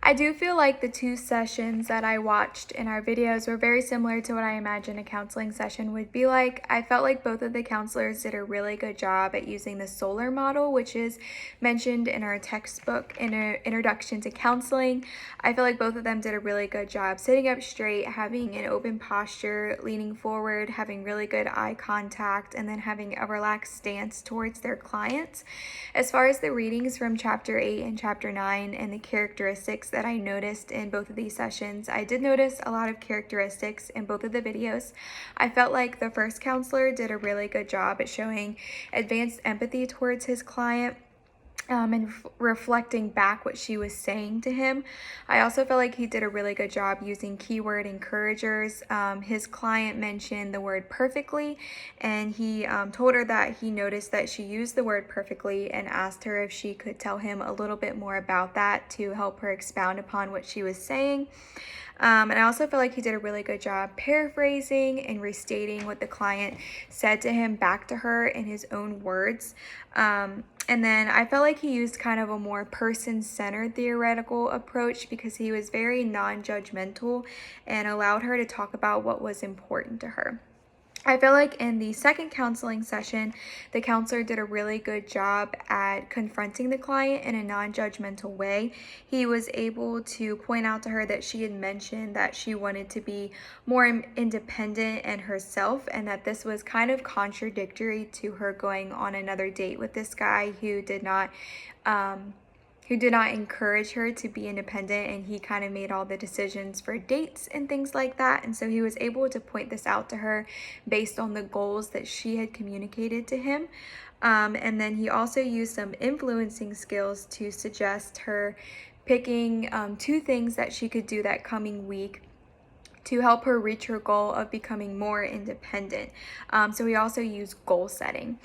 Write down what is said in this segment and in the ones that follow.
I do feel like the two sessions that I watched in our videos were very similar to what I imagine a counseling session would be like. I felt like both of the counselors did a really good job at using the SOLAR model, which is mentioned in our textbook in an introduction to counseling. I feel like both of them did a really good job sitting up straight, having an open posture, leaning forward, having really good eye contact, and then having a relaxed stance towards their clients. As far as the readings from chapter 8 and chapter 9 and the characteristics that I noticed in both of these sessions, I did notice a lot of characteristics in both of the videos. I felt like the first counselor did a really good job at showing advanced empathy towards his client, and reflecting back what she was saying to him. I also felt like he did a really good job using keyword encouragers. His client mentioned the word perfectly, and he told her that he noticed that she used the word perfectly and asked her if she could tell him a little bit more about that to help her expound upon what she was saying. And I also feel like he did a really good job paraphrasing and restating what the client said to him back to her in his own words. And then I felt like he used kind of a more person-centered theoretical approach because he was very non-judgmental and allowed her to talk about what was important to her. I feel like in the second counseling session, the counselor did a really good job at confronting the client in a non-judgmental way. He was able to point out to her that she had mentioned that she wanted to be more independent and herself, and that this was kind of contradictory to her going on another date with this guy who did not encourage her to be independent, and he kind of made all the decisions for dates and things like that. And so he was able to point this out to her based on the goals that she had communicated to him. And then he also used some influencing skills to suggest her picking two things that she could do that coming week to help her reach her goal of becoming more independent. So we also use goal setting.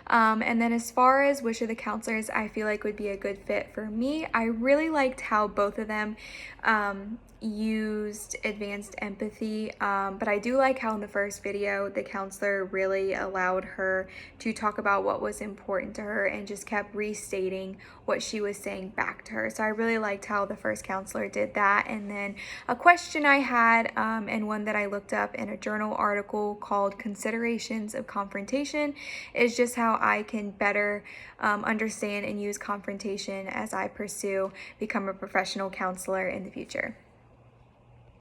And then as far as which of the counselors I feel like would be a good fit for me, I really liked how both of them used advanced empathy, but I do like how in the first video the counselor really allowed her to talk about what was important to her and just kept restating what she was saying back to her. So I really liked how the first counselor did that. And then a question I had, and one that I looked up in a journal article called Considerations of Confrontation, is just how I can better understand and use confrontation as I pursue become a professional counselor in the future.